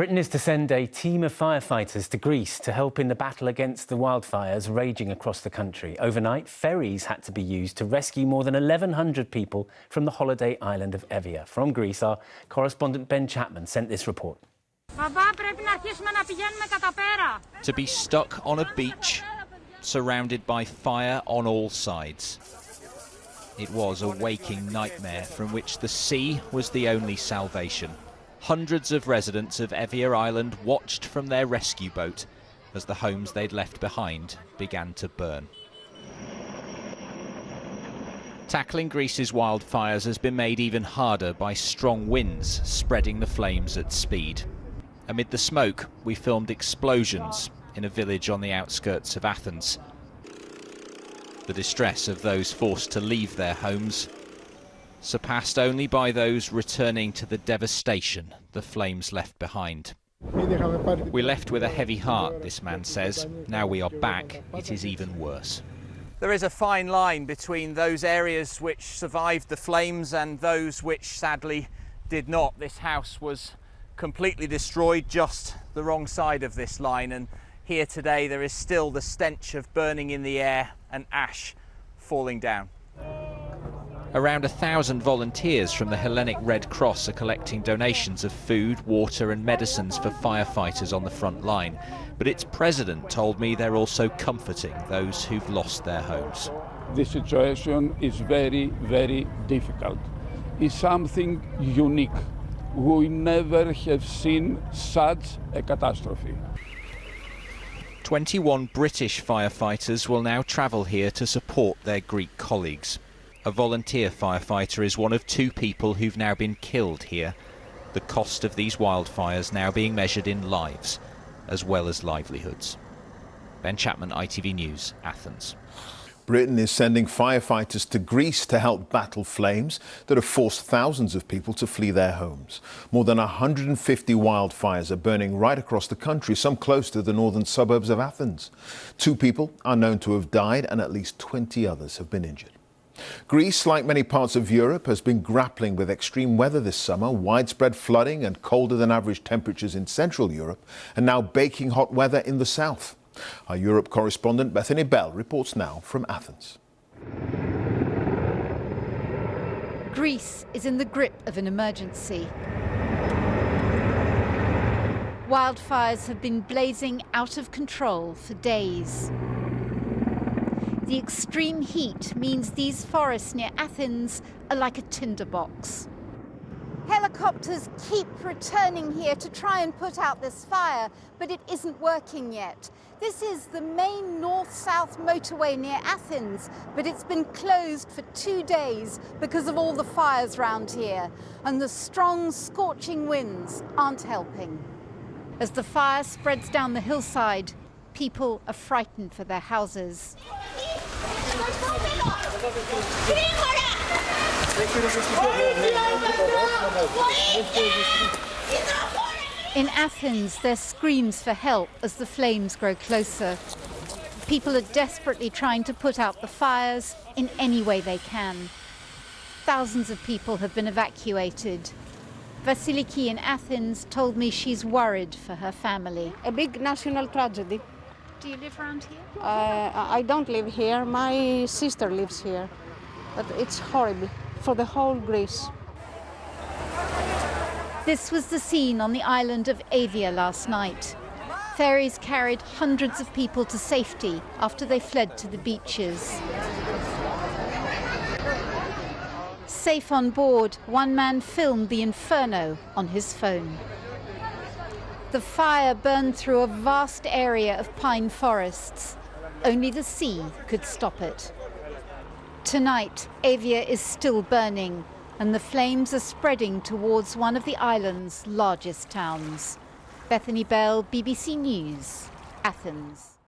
Britain is to send a team of firefighters to Greece to help in the battle against the wildfires raging across the country. Overnight, ferries had to be used to rescue more than 1,100 people from the holiday island of Evia. From Greece, our correspondent Ben Chapman sent this report. To be stuck on a beach, surrounded by fire on all sides. It was a waking nightmare from which the sea was the only salvation. Hundreds of residents of Evia Island watched from their rescue boat as the homes they'd left behind began to burn. Tackling Greece's wildfires has been made even harder by strong winds spreading the flames at speed. Amid the smoke, we filmed explosions in a village on the outskirts of Athens. The distress of those forced to leave their homes, surpassed only by those returning to the devastation the flames left behind. "We left with a heavy heart," this man says. "Now we are back, it is even worse." There is a fine line between those areas which survived the flames and those which sadly did not. This house was completely destroyed, just the wrong side of this line, and here today there is still the stench of burning in the air and ash falling down. Around 1,000 volunteers from the Hellenic Red Cross are collecting donations of food, water and medicines for firefighters on the front line. But its president told me they're also comforting those who've lost their homes. The situation is very, very difficult. It's something unique. We never have seen such a catastrophe. 21 British firefighters will now travel here to support their Greek colleagues. A volunteer firefighter is one of 2 people who've now been killed here. The cost of these wildfires now being measured in lives as well as livelihoods. Ben Chapman, ITV News, Athens. Britain is sending firefighters to Greece to help battle flames that have forced thousands of people to flee their homes. More than 150 wildfires are burning right across the country, some close to the northern suburbs of Athens. 2 people are known to have died and at least 20 others have been injured. Greece, like many parts of Europe, has been grappling with extreme weather this summer, widespread flooding and colder than average temperatures in Central Europe, and now baking hot weather in the south. Our Europe correspondent Bethany Bell reports now from Athens. Greece is in the grip of an emergency. Wildfires have been blazing out of control for days. The extreme heat means these forests near Athens are like a tinderbox. Helicopters keep returning here to try and put out this fire, but it isn't working yet. This is the main north-south motorway near Athens, but it's been closed for 2 days because of all the fires round here, and the strong, scorching winds aren't helping. As the fire spreads down the hillside, people are frightened for their houses. In Athens, there's screams for help as the flames grow closer. People are desperately trying to put out the fires in any way they can. Thousands of people have been evacuated. Vasiliki in Athens told me she's worried for her family. A big national tragedy. Do you live around here? I don't live here. My sister lives here. But it's horrible for the whole Greece. This was the scene on the island of Evia last night. Ferries carried hundreds of people to safety after they fled to the beaches. Safe on board, one man filmed the inferno on his phone. The fire burned through a vast area of pine forests. Only the sea could stop it. Tonight, Evia is still burning, and the flames are spreading towards one of the island's largest towns. Bethany Bell, BBC News, Athens.